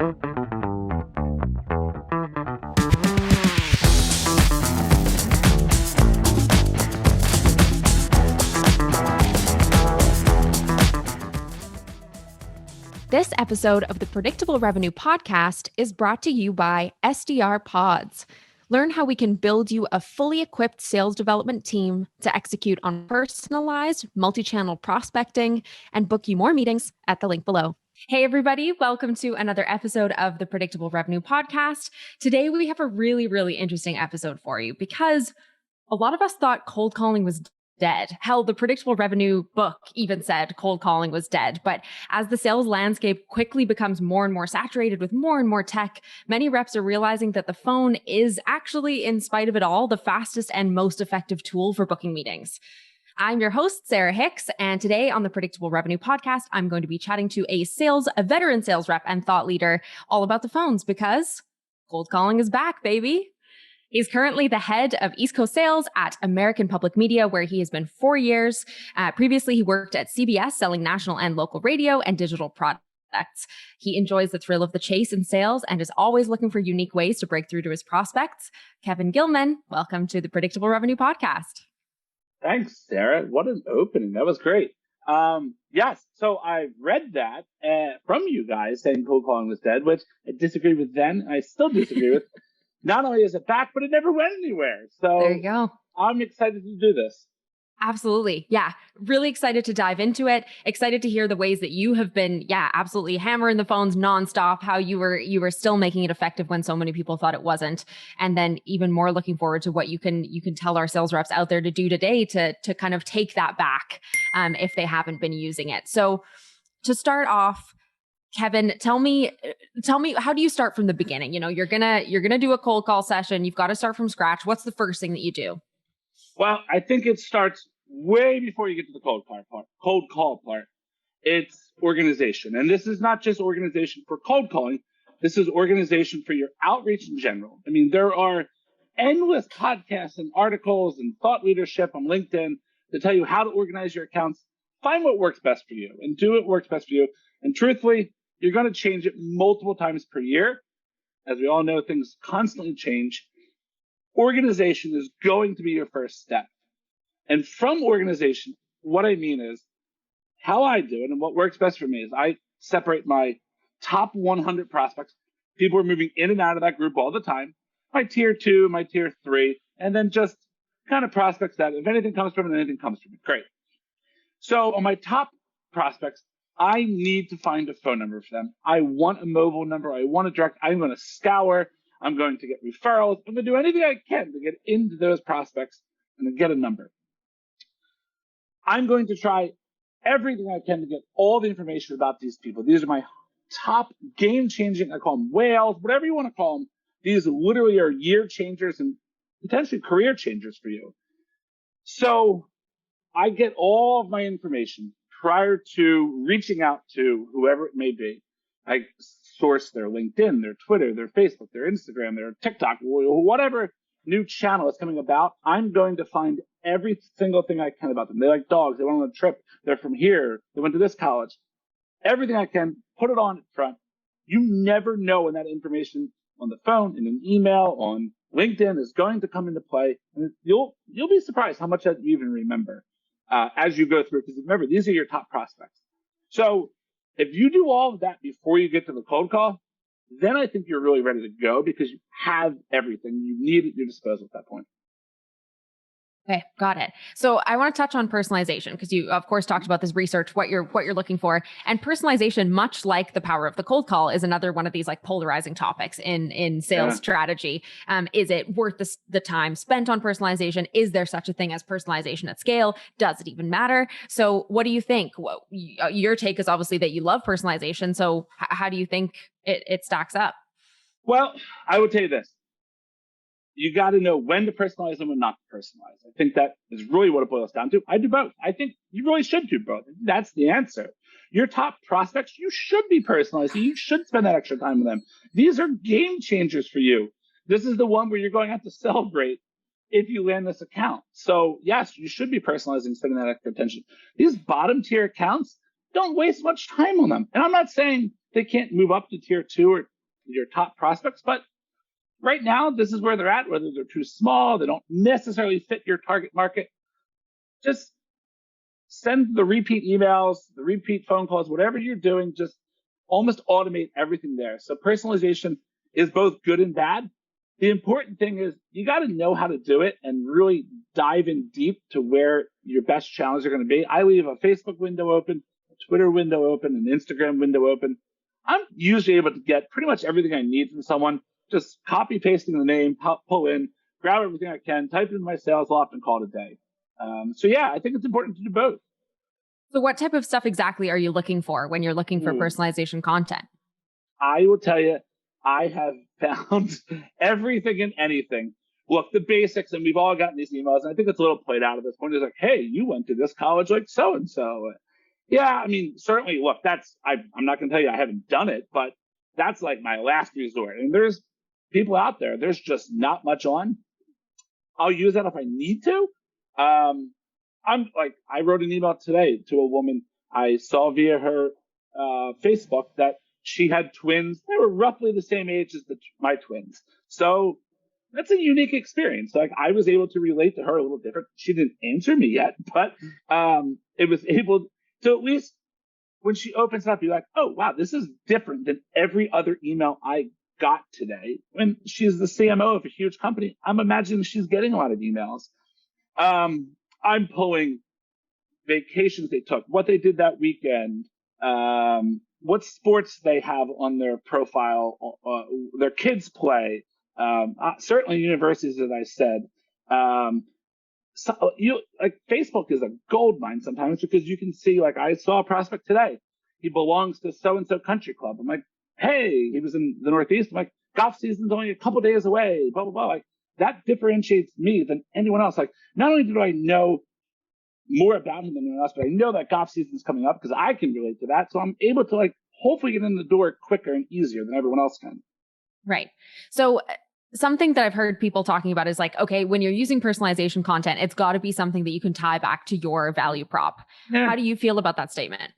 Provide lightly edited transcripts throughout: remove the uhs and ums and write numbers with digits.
This episode of the Predictable Revenue Podcast is brought to you by SDR Pods. Learn how we can build you a fully equipped sales development team to execute on personalized multi-channel prospecting and book you more meetings at the link below. Hey, everybody. Welcome to another episode of the Predictable Revenue Podcast. Today, we have a really, really interesting episode for you because a lot of us thought cold calling was dead. Hell, the Predictable Revenue book even said cold calling was dead. But as the sales landscape quickly becomes more and more saturated with more and more tech, many reps are realizing that the phone is actually, in spite of it all, the fastest and most effective tool for booking meetings. I'm your host, Sarah Hicks, and today on the Predictable Revenue Podcast, I'm going to be chatting to a veteran sales rep and thought leader all about the phones because cold calling is back, baby. He's currently the head of East Coast sales at American Public Media, where he has been 4 years. Previously, he worked at CBS selling national and local radio and digital products. He enjoys the thrill of the chase in sales and is always looking for unique ways to break through to his prospects. Kevin Gilman, welcome to the Predictable Revenue Podcast. Thanks, Sarah. What an opening. That was great. Yes, so I read that from you guys saying cold calling was dead, which I disagreed with then. I still disagree with. Not only is it back, but it never went anywhere. So there you go. I'm excited to do this. Absolutely. Yeah. Really excited to dive into it. Excited to hear the ways that you have been, absolutely hammering the phones nonstop, how you were still making it effective when so many people thought it wasn't. And then even more looking forward to what you can tell our sales reps out there to do today to kind of take that back if they haven't been using it. So to start off, Kevin, tell me, how do you start from the beginning? You know, you're gonna do a cold call session. You've got to start from scratch. What's the first thing that you do? Well, I think it starts way before you get to the cold call part. It's organization. And this is not just organization for cold calling. This is organization for your outreach in general. I mean, there are endless podcasts and articles and thought leadership on LinkedIn to tell you how to organize your accounts. Find what works best for you and do what works best for you. And truthfully, you're going to change it multiple times per year. As we all know, things constantly change. Organization is going to be your first step. And from organization, what I mean is how I do it and what works best for me is I separate my top 100 prospects. People are moving in and out of that group all the time. My tier 2, my tier 3, and then just kind of prospects that if anything comes from it, anything comes from it. Great. So on my top prospects, I need to find a phone number for them. I want a mobile number. I want a direct. I'm going to scour. I'm going to get referrals. I'm going to do anything I can to get into those prospects and then get a number. I'm going to try everything I can to get all the information about these people. These are my top game-changing, I call them whales, whatever you want to call them. These literally are year changers and potentially career changers for you. So I get all of my information prior to reaching out to whoever it may be. I source their LinkedIn, their Twitter, their Facebook, their Instagram, their TikTok, whatever new channel is coming about. I'm going to find every single thing I can about them. They like dogs. They went on a trip. They're from here. They went to this college. Everything I can, put it on front. You never know when that information on the phone, in an email, on LinkedIn is going to come into play. And you'll be surprised how much that you even remember. As you go through, because remember, these are your top prospects. So if you do all of that before you get to the cold call, then I think you're really ready to go because you have everything you need at your disposal at that point. Okay, got it. So I want to touch on personalization because you, of course, talked about this research, what you're looking for, and personalization, much like the power of the cold call, is another one of these like polarizing topics in sales strategy. Is it worth the time spent on personalization? Is there such a thing as personalization at scale? Does it even matter? So what do you think? Your take is obviously that you love personalization. So how do you think it stacks up? Well, I would tell you this. You got to know when to personalize and when not to personalize. I think that is really what it boils down to. I do both. I think you really should do both. That's the answer. Your top prospects, you should be personalized. You should spend that extra time with them. These are game changers for you. This is the one where you're going to have to celebrate if you land this account. So yes, you should be personalizing, spending that extra attention. These bottom tier accounts, don't waste much time on them. And I'm not saying they can't move up to tier 2 or your top prospects. But right now, this is where they're at, whether they're too small, they don't necessarily fit your target market. Just send the repeat emails, the repeat phone calls, whatever you're doing, just almost automate everything there. So personalization is both good and bad. The important thing is you got to know how to do it and really dive in deep to where your best channels are going to be. I leave a Facebook window open, a Twitter window open, an Instagram window open. I'm usually able to get pretty much everything I need from someone, just copy pasting the name, pull in, grab everything I can, type it in my sales loft, and call it a day. So yeah, I think it's important to do both. So what type of stuff exactly are you looking for when you're looking for personalization content? I will tell you, I have found everything and anything. Look, the basics, and we've all gotten these emails, and I think it's a little played out at this point. It's like, hey, you went to this college like so-and-so. Yeah, I mean, certainly, look, I'm not going to tell you I haven't done it, but that's like my last resort. And there's people out there, there's just not much on. I'll use that if I need to. I wrote an email today to a woman I saw via her Facebook that she had twins. They were roughly the same age as my twins. So that's a unique experience. Like I was able to relate to her a little different. She didn't answer me yet, but it was able to at least when she opens it up, be like, oh, wow, this is different than every other email I got today. When she's the CMO of a huge company, I'm imagining she's getting a lot of emails. I'm pulling vacations they took, what they did that weekend, what sports they have on their profile, their kids play, certainly universities, as I said. So like Facebook is a gold mine sometimes because you can see, like I saw a prospect today. He belongs to so-and-so country club. I'm like, hey, he was in the Northeast. I'm like, golf season's only a couple days away, blah, blah, blah. Like that differentiates me than anyone else. Like not only do I know more about him than anyone else, but I know that golf season is coming up because I can relate to that. So I'm able to like hopefully get in the door quicker and easier than everyone else can. Right. So something that I've heard people talking about is like, okay, when you're using personalization content, it's got to be something that you can tie back to your value prop. Yeah. How do you feel about that statement?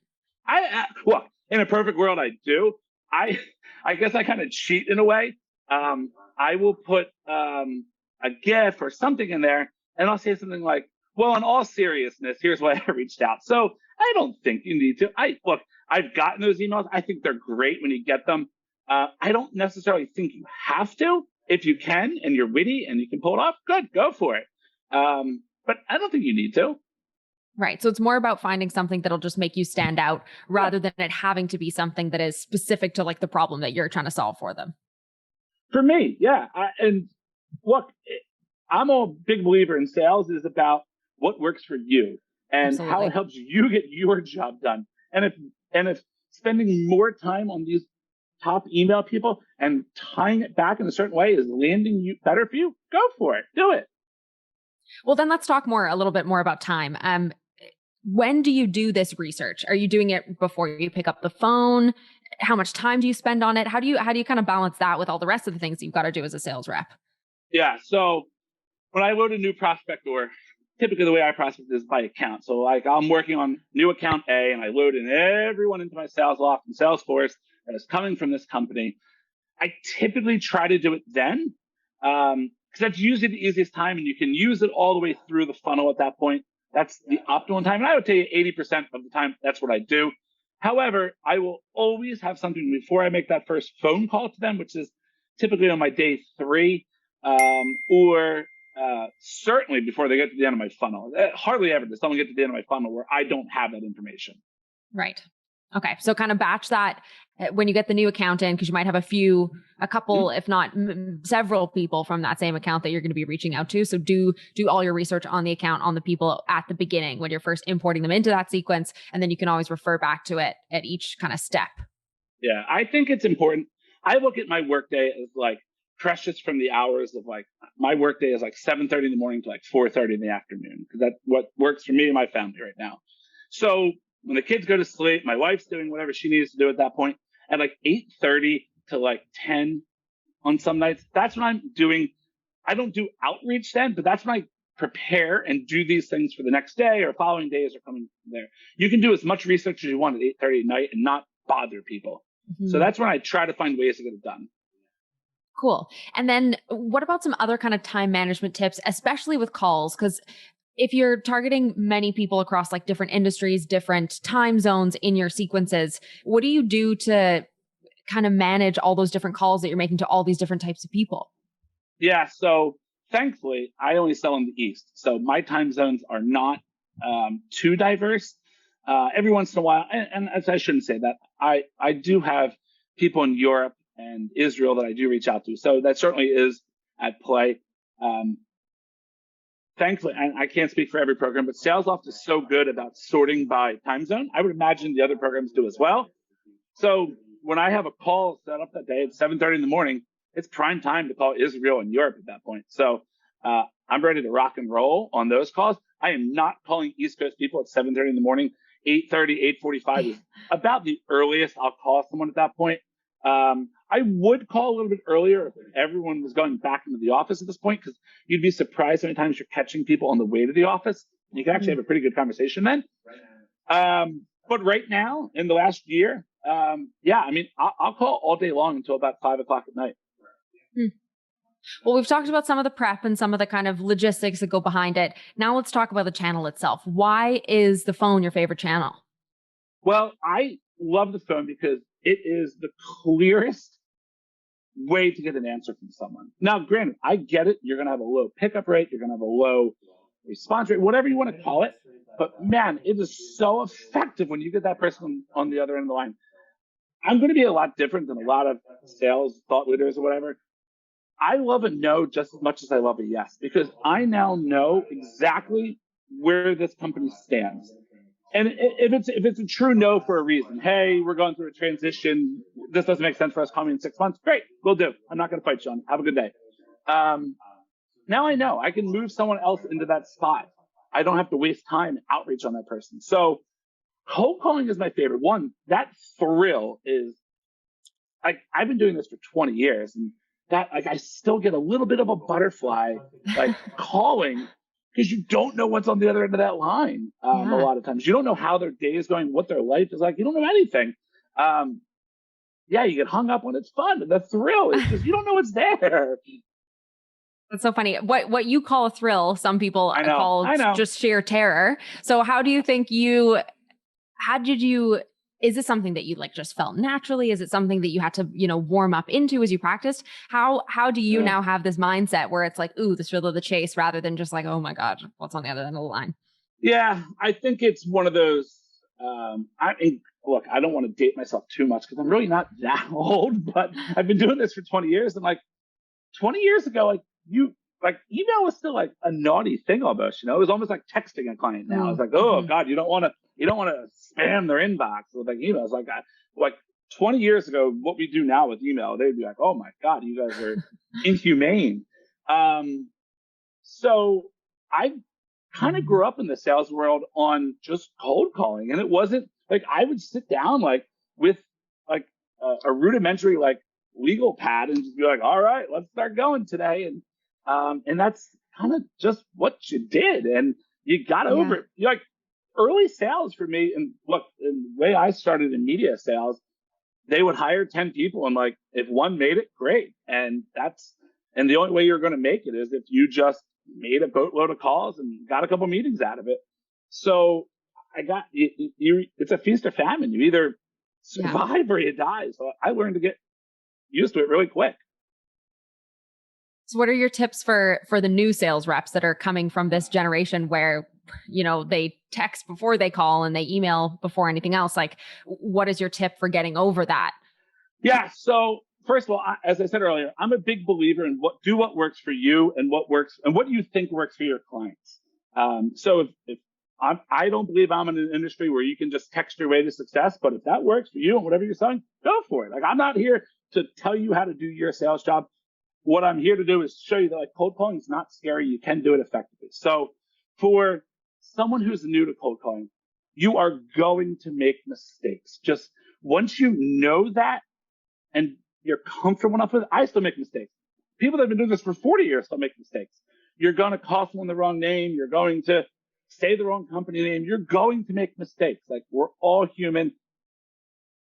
Well, in a perfect world, I do. I guess I kind of cheat in a way. I will put a GIF or something in there, and I'll say something like, well, in all seriousness, here's why I reached out. So I don't think you need to. I've gotten those emails. I think they're great when you get them. I don't necessarily think you have to. If you can and you're witty and you can pull it off, good, go for it. But I don't think you need to. Right. So it's more about finding something that'll just make you stand out rather than it having to be something that is specific to like the problem that you're trying to solve for them. For me, yeah. And look, I'm a big believer in sales is about what works for you and Absolutely. How it helps you get your job done. And if spending more time on these top email people and tying it back in a certain way is landing you better for you, go for it. Do it. Well, then let's talk a little bit more about time. When do you do this research? Are you doing it before you pick up the phone? How much time do you spend on it? How do you kind of balance that with all the rest of the things you've got to do as a sales rep? Yeah. So when I load a new prospect, or typically the way I prospect is by account. So like I'm working on new account A and I load in everyone into my sales loft and Salesforce that is coming from this company. I typically try to do it then because that's usually the easiest time and you can use it all the way through the funnel at that point. That's the optimal time. And I would tell you 80% of the time, that's what I do. However, I will always have something before I make that first phone call to them, which is typically on my day 3 or certainly before they get to the end of my funnel. Hardly ever does someone get to the end of my funnel where I don't have that information. Right. Okay. So kind of batch that when you get the new account in, because you might have a couple, if not several people from that same account that you're going to be reaching out to. So do all your research on the account, on the people at the beginning when you're first importing them into that sequence. And then you can always refer back to it at each kind of step. Yeah, I think it's important. I look at my workday as like precious from the hours of like my workday is like 7:30 in the morning to like 4:30 in the afternoon because that's what works for me and my family right now. So when the kids go to sleep, my wife's doing whatever she needs to do at that point. At like 8:30 to like 10 on some nights, that's when I'm doing. I don't do outreach then, but that's when I prepare and do these things for the next day or following days are coming from there. You can do as much research as you want at 8:30 at night and not bother people. Mm-hmm. So that's when I try to find ways to get it done. Cool. And then what about some other kind of time management tips, especially with calls? Because if you're targeting many people across like different industries, different time zones in your sequences, what do you do to kind of manage all those different calls that you're making to all these different types of people? Yeah. So thankfully, I only sell in the East. So my time zones are not too diverse. Every once in a while, and as I shouldn't say that, I do have people in Europe and Israel that I do reach out to. So that certainly is at play. Um, Thankfully, and I can't speak for every program, but SalesLoft is so good about sorting by time zone. I would imagine the other programs do as well. So when I have a call set up that day at 7:30 in the morning, it's prime time to call Israel and Europe at that point. So I'm ready to rock and roll on those calls. I am not calling East Coast people at 7:30 in the morning. 8:30, 8:45 is about the earliest I'll call someone at that point. I would call a little bit earlier if everyone was going back into the office at this point, because you'd be surprised how many times you're catching people on the way to the office. You can actually have a pretty good conversation then. But right now, in the last year, yeah, I mean, I'll call all day long until about 5 o'clock at night. Hmm. Well, we've talked about some of the prep and some of the kind of logistics that go behind it. Now let's talk about the channel itself. Why is the phone your favorite channel? Well, I love the phone because it is the clearest way to get an answer from someone. Now, granted, I get it. You're going to have a low pickup rate. You're going to have a low response rate, whatever you want to call it. But man, it is so effective when you get that person on the other end of the line. I'm going to be a lot different than a lot of sales thought leaders or whatever. I love a no just as much as I love a yes, because I now know exactly where this company stands. And if it's a true no for a reason, hey, we're going through a transition, this doesn't make sense for us, call me in 6 months, great, we'll do. I'm not going to fight you on it. Have a good day. Now I know I can move someone else into that spot. I don't have to waste time and outreach on that person. So cold calling is my favorite one. That thrill is like, I've been doing this for 20 years, and that, like, I still get a little bit of a butterfly, like calling, because you don't know what's on the other end of that line. A lot of times you don't know how their day is going, what their life is like. You don't know anything. Yeah, you get hung up when it's fun. And the thrill is just, you don't know what's there. That's so funny. What you call a thrill, some people I know. just sheer terror. So how do you think how did you, is this something that you like just felt naturally? Is it something that you had to, warm up into as you practiced? How do you now have this mindset where it's like, ooh, the thrill of the chase, rather than just like, oh my God, what's on the other end of the line? Yeah, I think it's one of those, I mean, look, I don't want to date myself too much because I'm really not that old, but I've been doing this for 20 years. And like 20 years ago, email was still like a naughty thing almost, it was almost like texting a client now. It's like, oh God, you don't want to spam their inbox with like emails. Like 20 years ago, what we do now with email, they'd be like, oh my God, you guys are inhumane. So I kind of grew up in the sales world on just cold calling. And it wasn't like I would sit down like with like a rudimentary like legal pad and just be like, all right, let's start going today. And that's kind of just what you did. And you got over it. Like early sales for me, and look, the way I started in media sales, they would hire 10 people and like, if one made it, great. And the only way you're going to make it is if you just made a boatload of calls and got a couple meetings out of it. So it's a feast or famine. You either survive or you die. So I learned to get used to it really quick. So what are your tips for the new sales reps that are coming from this generation where, they text before they call and they email before anything else? Like, what is your tip for getting over that? Yeah. So first of all, as I said earlier, I'm a big believer in what works for you and what you think works for your clients. So if I don't believe I'm in an industry where you can just text your way to success, but if that works for you and whatever you're selling, go for it. Like, I'm not here to tell you how to do your sales job. What I'm here to do is show you that like cold calling is not scary. You can do it effectively. So for someone who's new to cold calling, you are going to make mistakes. Just once you know that and you're comfortable enough with it, I still make mistakes. People that have been doing this for 40 years still make mistakes. You're going to call someone the wrong name. You're going to say the wrong company name. You're going to make mistakes. Like, we're all human.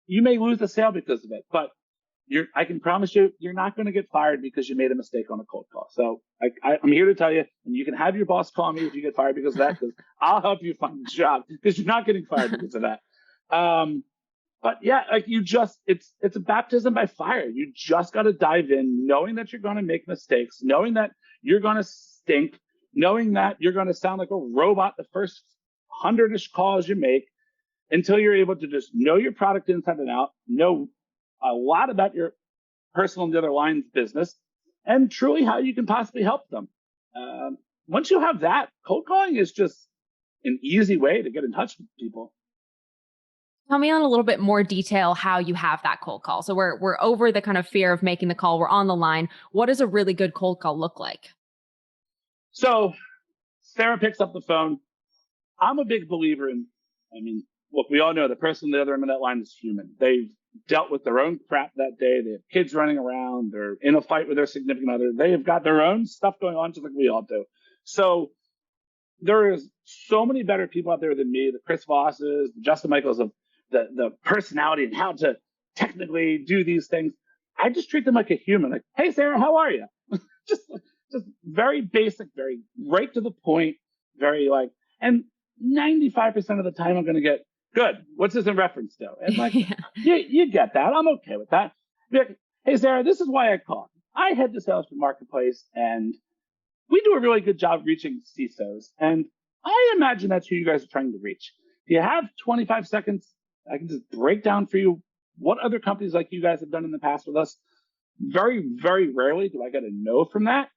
You may lose a sale because of it, but I can promise you, you're not going to get fired because you made a mistake on a cold call. So I'm here to tell you, and you can have your boss call me if you get fired because of that, because I'll help you find a job because you're not getting fired because of that. But yeah, like it's a baptism by fire. You just got to dive in, knowing that you're going to make mistakes, knowing that you're going to stink, knowing that you're going to sound like a robot the first 100-ish calls you make, until you're able to just know your product inside and out, know a lot about your personal and the other lines business, and truly how you can possibly help them. Once you have that, cold calling is just an easy way to get in touch with people. Tell me on a little bit more detail how you have that cold call. So we're over the kind of fear of making the call. We're on the line. What does a really good cold call look like? So Sarah picks up the phone. I'm a big believer in, look, we all know the person on the other end of that line is human. They've dealt with their own crap that day. They have kids running around. They're in a fight with their significant other. They have got their own stuff going on, just like we all do. So there is so many better people out there than me, the Chris Vosses, the Justin Michaels of the personality and how to technically do these things. I just treat them like a human. Like, hey, Sarah, how are you? just very basic, very right to the point, very like, and 95% of the time I'm going to get, good. What's this in reference to? And like, you get that. I'm okay with that. Like, hey, Sarah, this is why I called. I head to sales for Marketplace, and we do a really good job reaching CISOs. And I imagine that's who you guys are trying to reach. Do you have 25 seconds? I can just break down for you what other companies like you guys have done in the past with us. Very, very rarely do I get a no from that.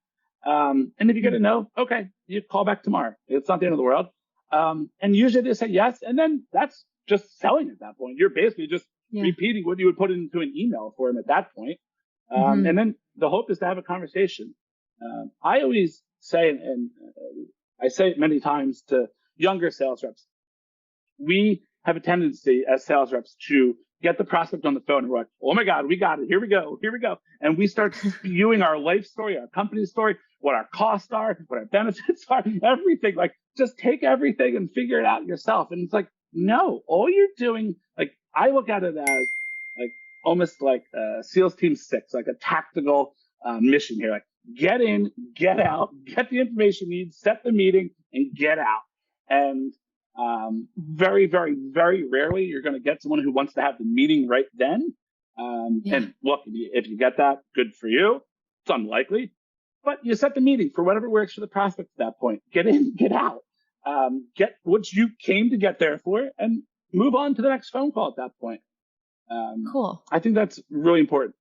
And if you get a no, okay, you call back tomorrow. It's not the end of the world. And usually they say yes, and then that's just selling at that point. You're basically just repeating what you would put into an email for them at that point. And then the hope is to have a conversation. I always say, and I say it many times to younger sales reps, we have a tendency as sales reps to get the prospect on the phone and we're like, oh my God, we got it. Here we go. And we start spewing our life story, our company story, what our costs are, what our benefits are, everything. Like, just take everything and figure it out yourself. And it's like, no, all you're doing, like, I look at it as like almost like SEALs Team 6, like a tactical mission here. Like, get in, get out, get the information you need, set the meeting, and get out. And very, very, very rarely you're going to get someone who wants to have the meeting right then. And look, if you get that, good for you. It's unlikely. But you set the meeting for whatever works for the prospect at that point. Get in, get out. Get what you came to get there for, and move on to the next phone call at that point. Cool. I think that's really important.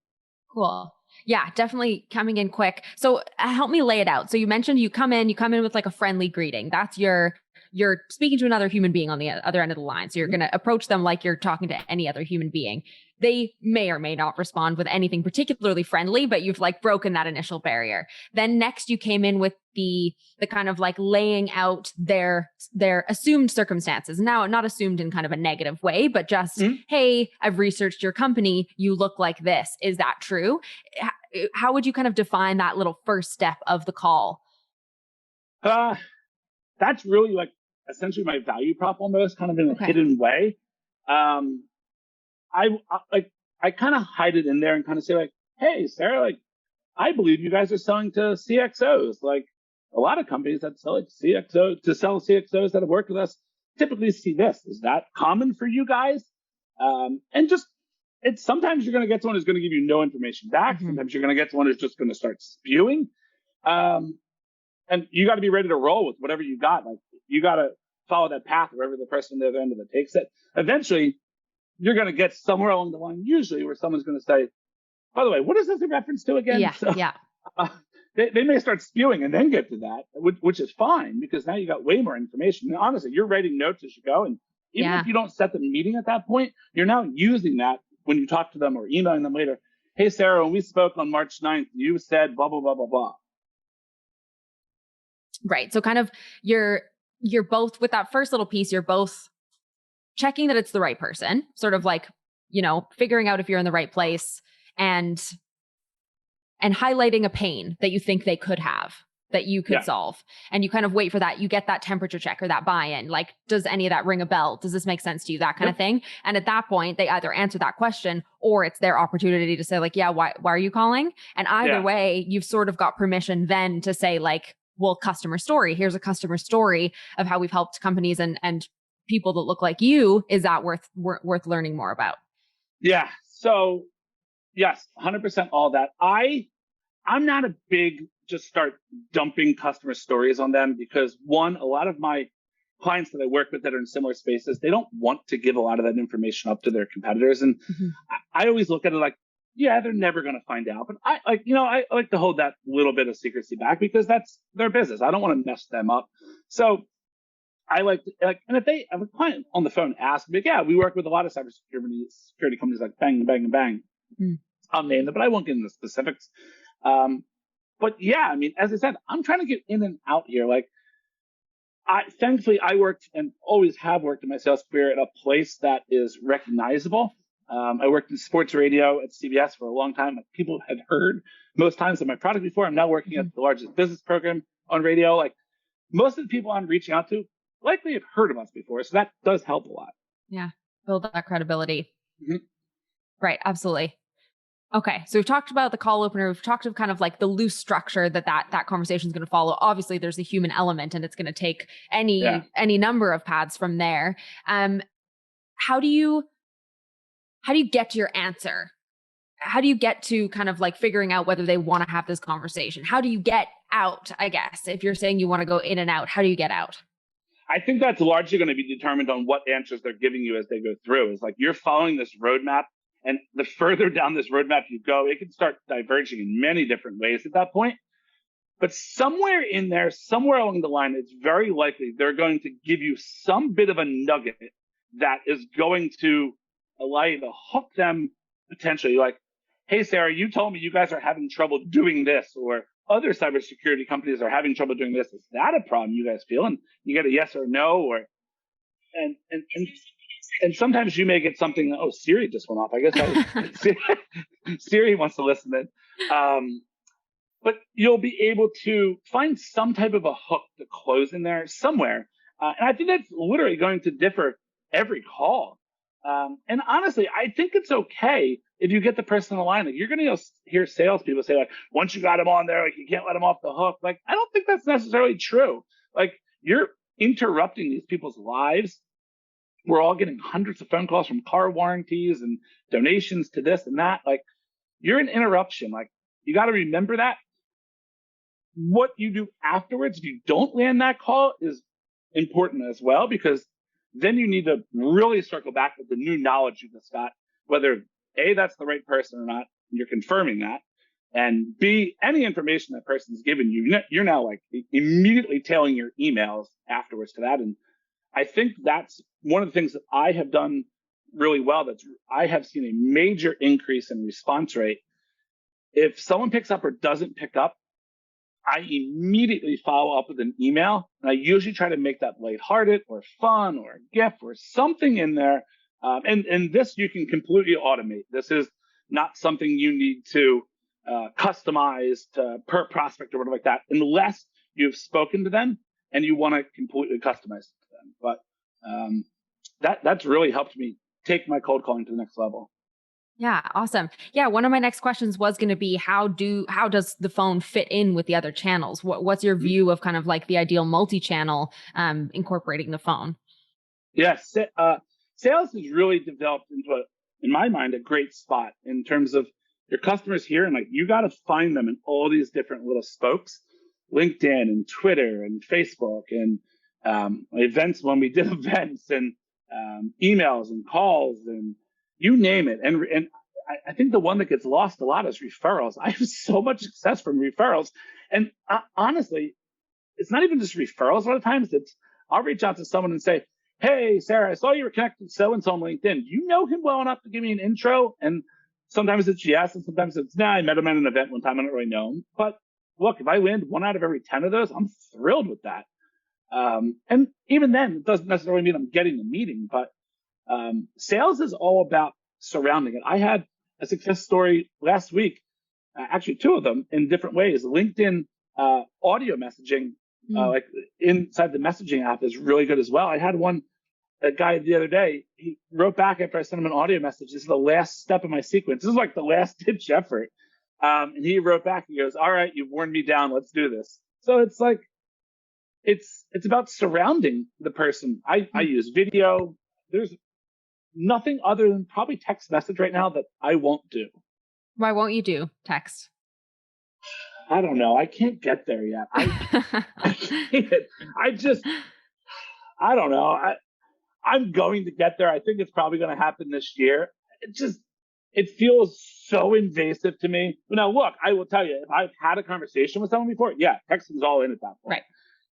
Cool. Yeah, definitely coming in quick. So help me lay it out. So you mentioned you come in with like a friendly greeting. That's you're speaking to another human being on the other end of the line. So you're going to approach them like you're talking to any other human being. They may or may not respond with anything particularly friendly, but you've like broken that initial barrier. Then next you came in with the kind of like laying out their assumed circumstances. Now, not assumed in kind of a negative way, but just, hey, I've researched your company. You look like this. Is that true? How would you kind of define that little first step of the call? That's really like essentially my value prop almost, kind of in a hidden way. I kind of hide it in there and kind of say like, hey, Sarah, like, I believe you guys are selling to CXOs. Like, a lot of companies that sell like CXOs that have worked with us typically see this. Is that common for you guys? And just, sometimes you're going to get someone who's going to give you no information back. Sometimes you're going to get someone who's just going to start spewing. And you got to be ready to roll with whatever you got. Like, you got to follow that path wherever the person at the other end of it takes it. Eventually, you're going to get somewhere along the line, usually, where someone's going to say, by the way, what is this in reference to again? They may start spewing and then get to that, which is fine, because now you got way more information. And honestly, you're writing notes as you go. And even if you don't set the meeting at that point, you're now using that when you talk to them or emailing them later. Hey, Sarah, when we spoke on March 9th, you said blah, blah, blah, blah, blah. Right. So kind of you're both with that first little piece, you're both checking that it's the right person, sort of like, figuring out if you're in the right place and highlighting a pain that you think they could have. that you could Yeah. solve. And you kind of wait for that. You get that temperature check or that buy-in. Like, does any of that ring a bell? Does this make sense to you? That kind of thing. And at that point, they either answer that question or it's their opportunity to say like, yeah, why are you calling? And either way, you've sort of got permission then to say like, well, customer story. Here's a customer story of how we've helped companies and people that look like you. Is that worth learning more about? Yeah. So yes, 100% all that. I'm not a big just start dumping customer stories on them because one, a lot of my clients that I work with that are in similar spaces, they don't want to give a lot of that information up to their competitors. And I always look at it like, yeah, they're never going to find out. But I like to hold that little bit of secrecy back because that's their business. I don't want to mess them up. So I and if they have a client on the phone ask me, yeah, we work with a lot of cybersecurity companies like Bang, Bang, and Bang. I'll name them, but I won't get into specifics. But yeah, I mean, as I said, I'm trying to get in and out here. Like, thankfully, I worked and always have worked in my sales career at a place that is recognizable. I worked in sports radio at CBS for a long time. Like, people had heard most times of my product before. I'm now working at the largest business program on radio. Like, most of the people I'm reaching out to likely have heard of us before. So that does help a lot. Yeah. Build that credibility. Right. Absolutely. Okay. So we've talked about the call opener. We've talked of kind of like the loose structure that conversation is going to follow. Obviously there's a human element and it's going to take any number of paths from there. How do you get to your answer? How do you get to kind of like figuring out whether they want to have this conversation? How do you get out, I guess, if you're saying you want to go in and out, how do you get out? I think that's largely going to be determined on what answers they're giving you as they go through. It's like you're following this roadmap, and the further down this roadmap you go, it can start diverging in many different ways at that point. But somewhere in there, somewhere along the line, it's very likely they're going to give you some bit of a nugget that is going to allow you to hook them potentially. Like, hey, Sarah, you told me you guys are having trouble doing this, or other cybersecurity companies are having trouble doing this. Is that a problem you guys feel? And you get a yes or no, or and sometimes you may get something. Oh, Siri just went off. I guess Siri wants to listen in. But you'll be able to find some type of a hook to close in there somewhere. And I think that's literally going to differ every call. And honestly, I think it's okay if you get the person on the line. Like, you're going to hear salespeople say, like, once you got them on there, like, you can't let them off the hook. Like, I don't think that's necessarily true. Like, you're interrupting these people's lives. We're all getting hundreds of phone calls from car warranties and donations to this and that. Like, you're an interruption. Like, you got to remember that. What you do afterwards, if you don't land that call, is important as well, because then you need to really circle back with the new knowledge you just got, whether A, that's the right person or not, and you're confirming that, and B, any information that person's given you, you're now like immediately tailing your emails afterwards to that. And I think that's one of the things that I have done really well. I have seen a major increase in response rate. If someone picks up or doesn't pick up, I immediately follow up with an email, and I usually try to make that lighthearted or fun or a GIF or something in there. And this you can completely automate. This is not something you need to customize to per prospect or whatever like that, unless you've spoken to them and you want to completely customize it to them. But that's really helped me take my cold calling to the next level. Yeah, awesome. Yeah, one of my next questions was going to be how does the phone fit in with the other channels? What's your view of kind of like the ideal multi-channel incorporating the phone? Yes, sales has really developed into in my mind, a great spot in terms of your customers here, and like you got to find them in all these different little spokes, LinkedIn and Twitter and Facebook and events when we did events and emails and calls and you name it. And I think the one that gets lost a lot is referrals. I have so much success from referrals. And honestly, it's not even just referrals. A lot of times I'll reach out to someone and say, hey, Sarah, I saw you were connected to so-and-so on LinkedIn. Do you know him well enough to give me an intro? And sometimes it's yes, and sometimes it's no. I met him at an event one time. I don't really know him. But look, if I land 1 out of every 10 of those, I'm thrilled with that. And even then, it doesn't necessarily mean I'm getting the meeting, but sales is all about surrounding it. I had a success story last week, actually 2 of them in different ways. LinkedIn audio messaging, like inside the messaging app, is really good as well. I had a guy the other day, he wrote back after I sent him an audio message. This is the last step of my sequence. This is like the last ditch effort. And he wrote back, he goes, all right, you've worn me down. Let's do this. So it's like, it's about surrounding the person. I use video. There's nothing other than probably text message right now that I won't do. Why won't you do text? I don't know. I can't get there yet. I can't. I don't know. I'm going to get there. I think it's probably going to happen this year. It feels so invasive to me. Now, look, I will tell you, if I've had a conversation with someone before, yeah, texting's all in at that point. Right.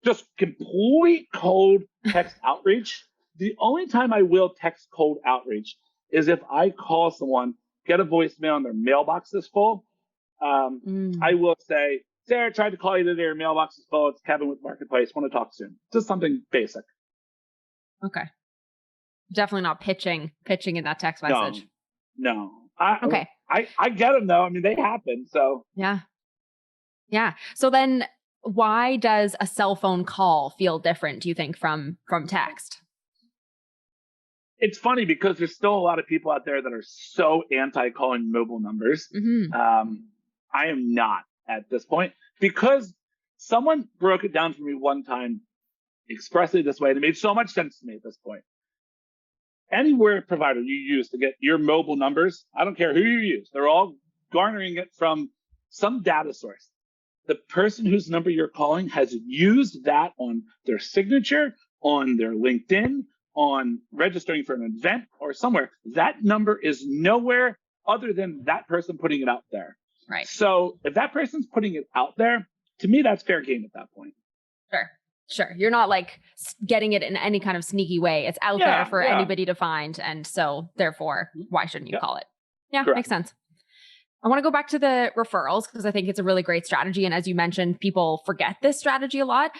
Just complete cold text outreach. The only time I will text cold outreach is if I call someone, get a voicemail, and their mailbox is full. I will say, Sarah, tried to call you today. Your mailbox is full. It's Kevin with Marketplace. Want to talk soon. Just something basic. Okay. Definitely not pitching in that text message. No. Okay. I get them though. I mean, they happen. So yeah. So then, why does a cell phone call feel different, do you think, from text? It's funny because there's still a lot of people out there that are so anti calling mobile numbers. I am not at this point, because someone broke it down for me one time expressly this way, and it made so much sense to me at this point. Any word provider you use to get your mobile numbers, I don't care who you use, they're all garnering it from some data source. The person whose number you're calling has used that on their signature, on their LinkedIn, on registering for an event or somewhere. That number is nowhere other than that person putting it out there. Right. So if that person's putting it out there, to me, that's fair game at that point. Sure. You're not like getting it in any kind of sneaky way. It's out there for anybody to find. And so therefore, why shouldn't you call it? Yeah, correct. Makes sense. I want to go back to the referrals because I think it's a really great strategy. And as you mentioned, people forget this strategy a lot.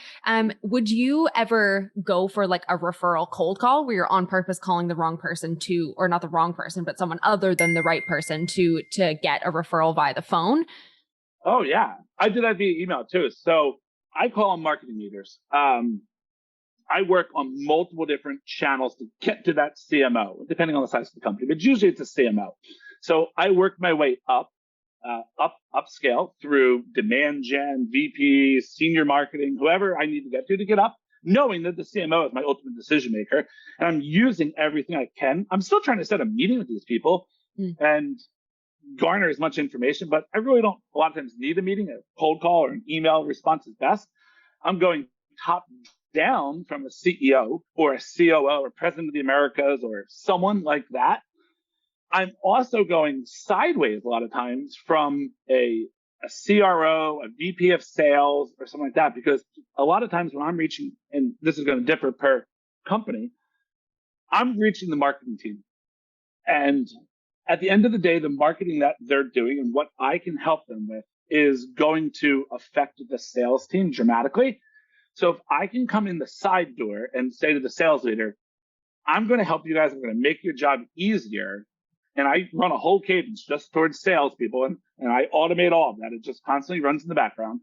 Would you ever go for like a referral cold call where you're on purpose calling the wrong person to, or not the wrong person, but someone other than the right person to get a referral via the phone? Oh yeah. I did that via email too. So I call them marketing leaders. I work on multiple different channels to get to that CMO, depending on the size of the company, but usually it's a CMO. So I work my way upscale through demand gen, VP, senior marketing, whoever I need to get up, knowing that the CMO is my ultimate decision maker. And I'm using everything I can. I'm still trying to set a meeting with these people and garner as much information, but I really don't a lot of times need a meeting. A cold call or an email response is best. I'm going top down from a CEO or a COO or president of the Americas or someone like that. I'm also going sideways a lot of times from a CRO, a VP of sales, or something like that, because a lot of times when I'm reaching, and this is going to differ per company, I'm reaching the marketing team. And at the end of the day, the marketing that they're doing and what I can help them with is going to affect the sales team dramatically. So if I can come in the side door and say to the sales leader, I'm going to help you guys, I'm going to make your job easier. And I run a whole cadence just towards salespeople, and I automate all of that. It just constantly runs in the background.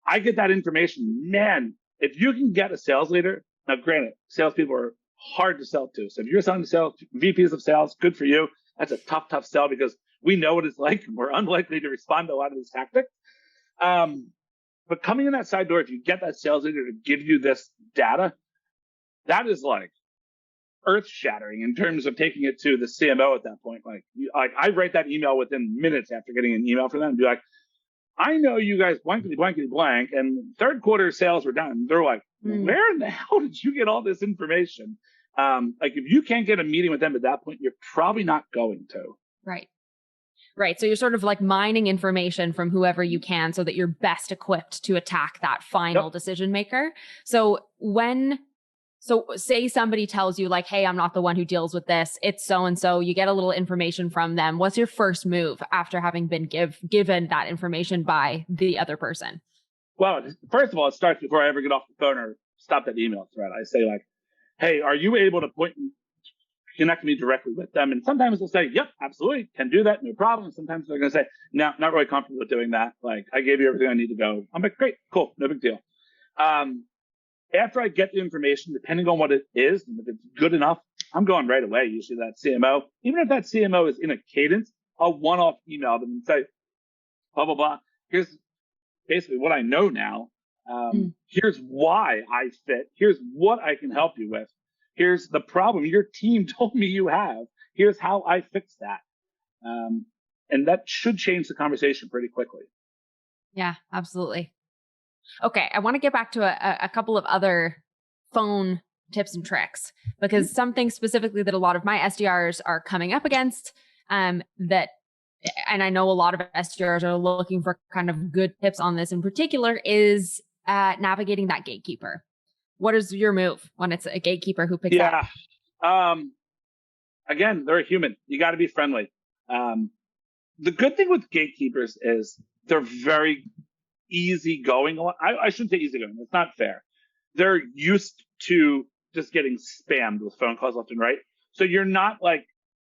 I get that information. Man, if you can get a sales leader, now granted, salespeople are hard to sell to. So if you're selling to sales, VPs of sales, good for you. That's a tough sell because we know what it's like. We're unlikely to respond to a lot of these tactics. But coming in that side door, if you get that sales leader to give you this data, that is like earth shattering in terms of taking it to the CMO at that point. Like I write that email within minutes after getting an email from them and be like, I know you guys blankety blank and third quarter sales were down. And they're like, where in the hell did you get all this information? Like if you can't get a meeting with them at that point, you're probably not going to. Right. So you're sort of like mining information from whoever you can so that you're best equipped to attack that final decision maker. So say somebody tells you like, hey, I'm not the one who deals with this. It's so-and-so. You get a little information from them. What's your first move after having been given that information by the other person? Well, first of all, it starts before I ever get off the phone or stop that email thread. I say like, hey, are you able to point connect me directly with them. And sometimes they'll say, yep, absolutely, can do that, no problem. Sometimes they're going to say, no, not really comfortable with doing that. Like, I gave you everything I need to go. I'm like, great, cool, no big deal. After I get the information, depending on what it is, and if it's good enough, I'm going right away, usually that CMO. Even if that CMO is in a cadence, I'll one-off email them and say, blah, blah, blah. Here's basically what I know now. Here's why I fit. Here's what I can help you with. Here's the problem your team told me you have. Here's how I fix that. And that should change the conversation pretty quickly. Yeah, absolutely. Okay, I want to get back to a couple of other phone tips and tricks, because something specifically that a lot of my SDRs are coming up against, that, and I know a lot of SDRs are looking for kind of good tips on this in particular, is navigating that gatekeeper. What is your move when it's a gatekeeper who picks up? Again, they're a human. You got to be friendly. The good thing with gatekeepers is they're very easygoing. I shouldn't say easygoing. That's not fair. They're used to just getting spammed with phone calls left and right. So you're not like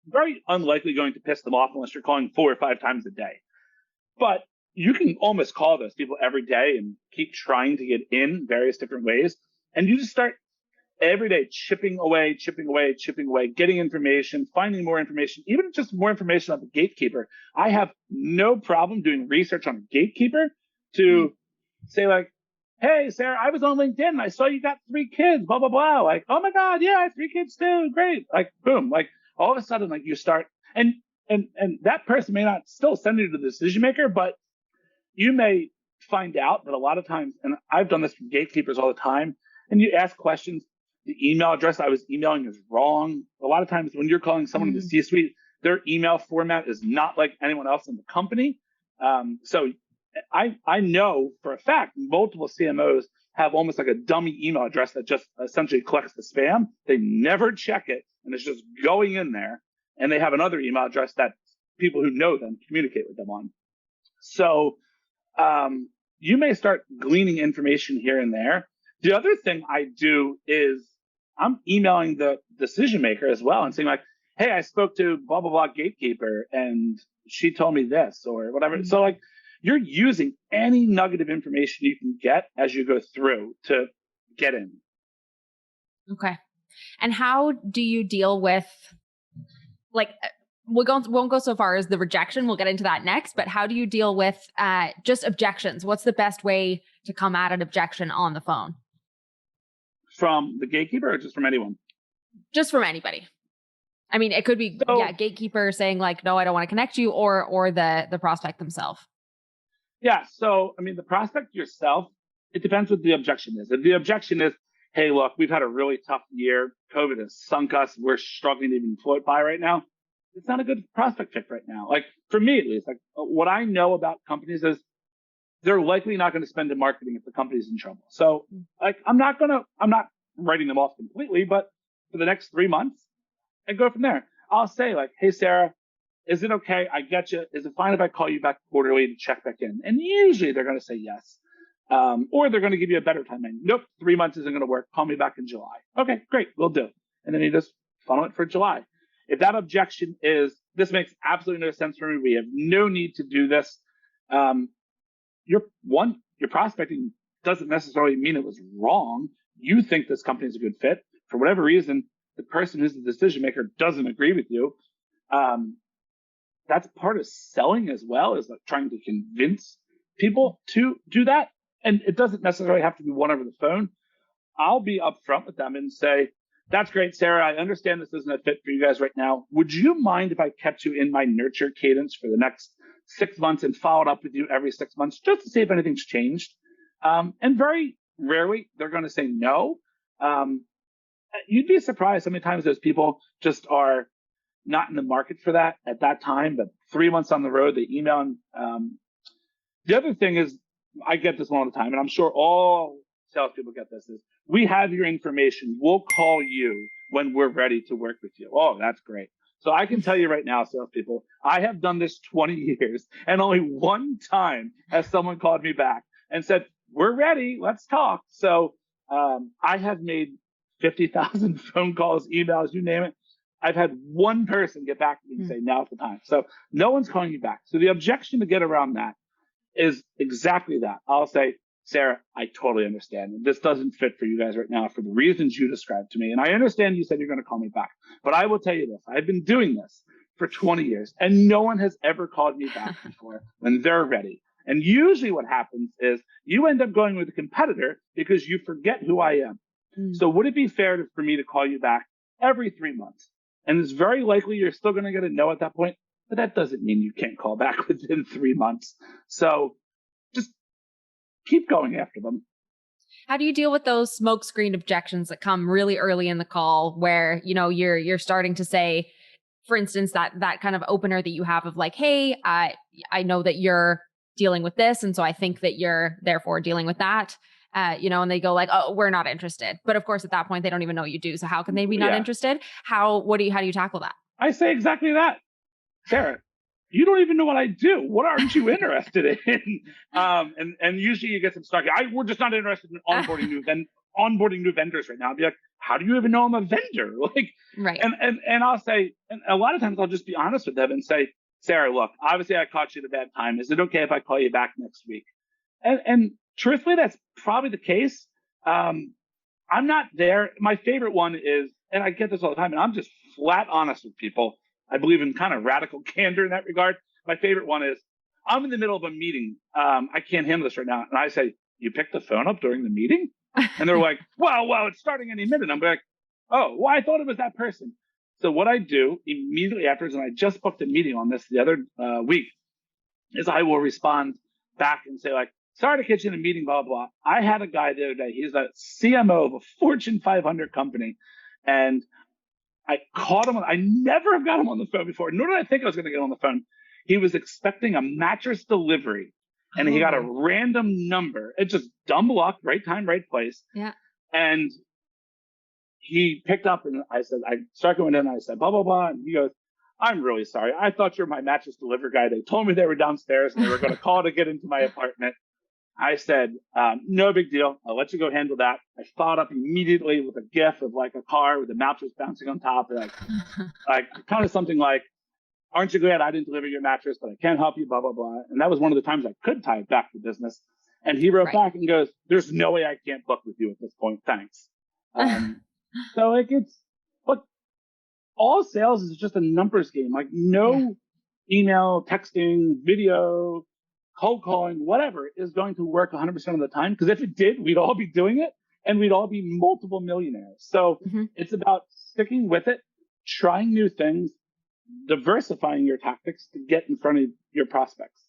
very unlikely going to piss them off unless you're calling 4 or 5 times a day. But you can almost call those people every day and keep trying to get in various different ways. And you just start every day chipping away, getting information, finding more information, even just more information on the gatekeeper. I have no problem doing research on a gatekeeper to say like, hey, Sarah, I was on LinkedIn. I saw you got 3 kids, blah, blah, blah. Like, oh my God, yeah, I have 3 kids too. Great. Like, boom. Like all of a sudden, like you start, and that person may not still send you to the decision maker, but you may find out that a lot of times, and I've done this for gatekeepers all the time, and you ask questions, the email address I was emailing is wrong. A lot of times when you're calling someone in the C-suite, their email format is not like anyone else in the company. So I know for a fact multiple CMOs have almost like a dummy email address that just essentially collects the spam. They never check it, and it's just going in there. And they have another email address that people who know them communicate with them on. So you may start gleaning information here and there. The other thing I do is I'm emailing the decision maker as well and saying like, hey, I spoke to blah, blah, blah gatekeeper and she told me this or whatever. So like you're using any nugget of information you can get as you go through to get in. Okay. And how do you deal with, like, we won't go so far as the rejection. We'll get into that next. But how do you deal with just objections? What's the best way to come at an objection on the phone? From the gatekeeper or just from anyone? Just from anybody. I mean, it could be gatekeeper saying like, no, I don't want to connect you, or the prospect themselves. Yeah. So, I mean, the prospect yourself, it depends what the objection is. If the objection is, hey, look, we've had a really tough year. COVID has sunk us. We're struggling to even float by right now. It's not a good prospect fit right now. Like for me, at least, like what I know about companies is they're likely not going to spend in marketing if the company's in trouble. So like, I'm not writing them off completely, but for the next 3 months and go from there. I'll say like, hey, Sarah, is it okay? I get you. Is it fine if I call you back quarterly to check back in? And usually they're going to say yes. Or they're going to give you a better timeline. Nope, 3 months isn't going to work. Call me back in July. Okay, great. We'll do. And then you just funnel it for July. If that objection is, this makes absolutely no sense for me. We have no need to do this. Your prospecting doesn't necessarily mean it was wrong. You think this company is a good fit. For whatever reason, the person who's the decision maker doesn't agree with you. That's part of selling as well, is like trying to convince people to do that. And it doesn't necessarily have to be one over the phone. I'll be upfront with them and say, that's great, Sarah. I understand this isn't a fit for you guys right now. Would you mind if I kept you in my nurture cadence for the next 6 months and followed up with you every 6 months just to see if anything's changed? And very rarely they're going to say no. You'd be surprised how many times those people just are not in the market for that at that time, but 3 months on the road, they email. The other thing is, I get this one all the time, and I'm sure all salespeople get this, is we have your information. We'll call you when we're ready to work with you. Oh, that's great. So I can tell you right now, salespeople, I have done this 20 years, and only one time has someone called me back and said, we're ready, let's talk. So I have made 50,000 phone calls, emails, you name it. I've had one person get back to me and say, now's the time. So no one's calling you back. So the objection to get around that is exactly that. I'll say, Sarah, I totally understand. This doesn't fit for you guys right now for the reasons you described to me. And I understand you said you're going to call me back. But I will tell you this. I've been doing this for 20 years, and no one has ever called me back before when they're ready. And usually what happens is you end up going with a competitor because you forget who I am. So would it be fair for me to call you back every 3 months? And it's very likely you're still going to get a no at that point, but that doesn't mean you can't call back within 3 months. So just keep going after them. How do you deal with those smokescreen objections that come really early in the call where, you're starting to say, for instance, that kind of opener that you have of like, hey, I know that you're dealing with this. And so I think that you're therefore dealing with that. And they go like, oh, we're not interested. But of course, at that point, they don't even know you do. So how can they be not interested? How do you tackle that? I say exactly that. Sarah, you don't even know what I do. What aren't you interested in? And usually you get some stuck. We're just not interested in onboarding new vendors right now. I'd be like, how do you even know I'm a vendor? Like, right. And I'll say, and a lot of times I'll just be honest with them and say, Sarah, look, obviously I caught you at a bad time. Is it okay if I call you back next week? And truthfully, that's probably the case. I'm not there. My favorite one is, and I get this all the time, and I'm just flat honest with people. I believe in kind of radical candor in that regard. My favorite one is, I'm in the middle of a meeting. I can't handle this right now. And I say, you picked the phone up during the meeting? And they're like, well, it's starting any minute. I'm like, oh, well, I thought it was that person. So what I do immediately afterwards, and I just booked a meeting on this the other week, is I will respond back and say like, sorry to catch you in a meeting, blah, blah, blah. I had a guy the other day. He's a CMO of a Fortune 500 company. And I caught him. I never have got him on the phone before, nor did I think I was going to get on the phone. He was expecting a mattress delivery, and he got a random number. It's just dumb luck, right time, right place. Yeah. And he picked up, and I started going in, and I said, blah, blah, blah. And he goes, I'm really sorry. I thought you were my mattress delivery guy. They told me they were downstairs, and they were going to call to get into my apartment. I said, no big deal. I'll let you go handle that. I followed up immediately with a GIF of like a car with a mattress bouncing on top, like kind of something like, aren't you glad I didn't deliver your mattress, but I can't help you, blah, blah, blah. And that was one of the times I could tie it back to business. And he wrote back and goes, there's no way I can't book with you at this point. Thanks. So like all sales is just a numbers game. Like no email, texting, video, cold calling, whatever is going to work 100% of the time. Because if it did, we'd all be doing it and we'd all be multiple millionaires. So it's about sticking with it, trying new things, diversifying your tactics to get in front of your prospects.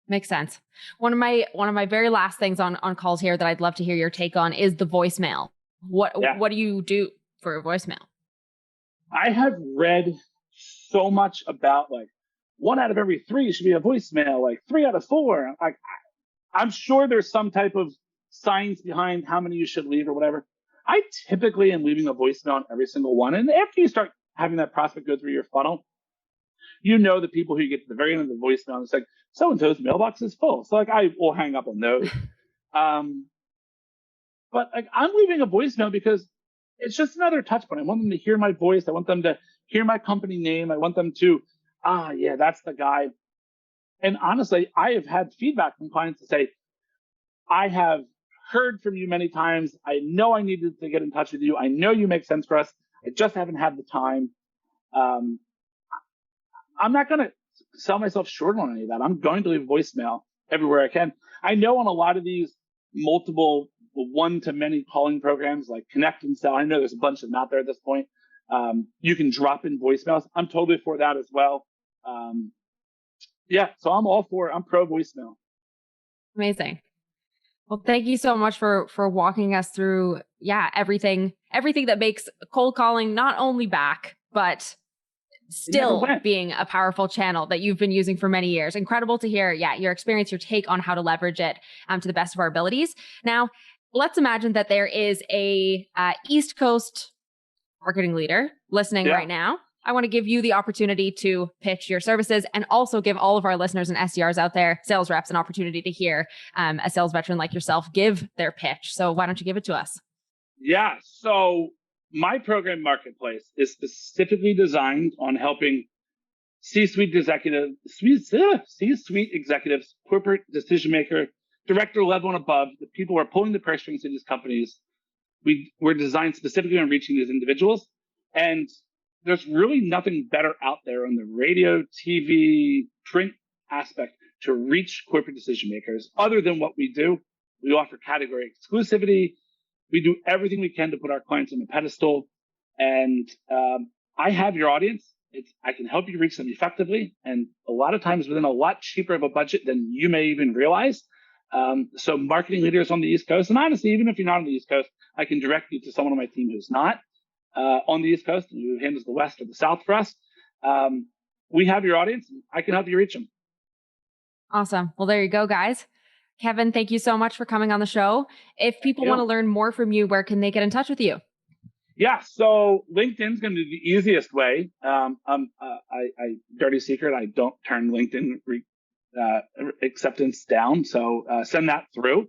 Makes sense. One of my very last things on calls here that I'd love to hear your take on is the voicemail. What do you do for a voicemail? I have read so much about like 1 out of every 3 should be a voicemail, like 3 out of 4. Like I'm sure there's some type of science behind how many you should leave or whatever. I typically am leaving a voicemail on every single one. And after you start having that prospect go through your funnel, you know the people who get to the very end of the voicemail and it's like, so-and-so's mailbox is full. So like I will hang up on those. But like I'm leaving a voicemail because it's just another touch point. I want them to hear my voice. I want them to hear my company name. I want them to, yeah, that's the guy. And honestly, I have had feedback from clients to say, I have heard from you many times. I know I needed to get in touch with you. I know you make sense for us. I just haven't had the time. I'm not going to sell myself short on any of that. I'm going to leave voicemail everywhere I can. I know on a lot of these multiple one-to-many calling programs like Connect and Sell, I know there's a bunch of them out there at this point. You can drop in voicemails. I'm totally for that as well. So I'm pro voicemail. Amazing. Well, thank you so much for walking us through, everything that makes cold calling not only back, but still being a powerful channel that you've been using for many years. Incredible to hear, your experience, your take on how to leverage it to the best of our abilities. Now, let's imagine that there is a East Coast marketing leader listening right now. I want to give you the opportunity to pitch your services and also give all of our listeners and SDRs out there, sales reps, an opportunity to hear a sales veteran like yourself give their pitch. So why don't you give it to us? Yeah. So my program Marketplace is specifically designed on helping C-suite executives, corporate decision maker, director level and above, the people who are pulling the purse strings in these companies. We're designed specifically on reaching these individuals. And there's really nothing better out there on the radio, TV, print aspect to reach corporate decision makers other than what we do. We offer category exclusivity. We do everything we can to put our clients on a pedestal. And I have your audience. I can help you reach them effectively, and a lot of times within a lot cheaper of a budget than you may even realize. So marketing leaders on the East Coast, and honestly, even if you're not on the East Coast, I can direct you to someone on my team who's not on the East Coast and who handles the West or the South for us. We have your audience, and I can help you reach them. Awesome. Well, there you go, guys. Kevin, thank you so much for coming on the show. If people want to learn more from you, where can they get in touch with you? Yeah, so LinkedIn's going to be the easiest way. Dirty secret, I don't turn LinkedIn acceptance down, so send that through.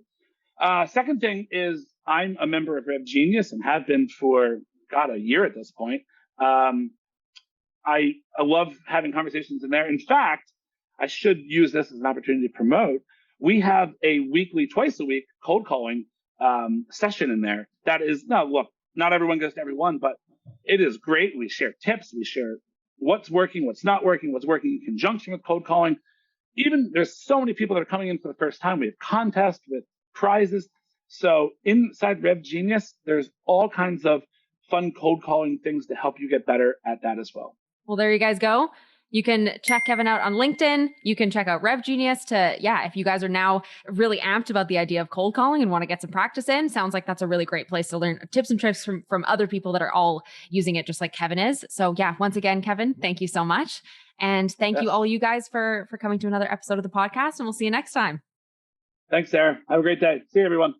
Second thing is I'm a member of Rev Genius and have been for, a year at this point. I love having conversations in there. In fact, I should use this as an opportunity to promote. We have a weekly, twice a week cold calling session in there. That is, not everyone goes to everyone, but it is great. We share tips. We share what's working, what's not working, what's working in conjunction with cold calling. Even there's so many people that are coming in for the first time. We have contests with prizes. So inside Rev Genius, there's all kinds of fun cold calling things to help you get better at that as well. Well, there you guys go. You can check Kevin out on LinkedIn. You can check out Rev Genius if you guys are now really amped about the idea of cold calling and want to get some practice in, sounds like that's a really great place to learn tips and tricks from other people that are all using it just like Kevin is. So once again, Kevin, thank you so much. And thank you all you guys for coming to another episode of the podcast, and we'll see you next time. Thanks, Sarah. Have a great day. See you, everyone.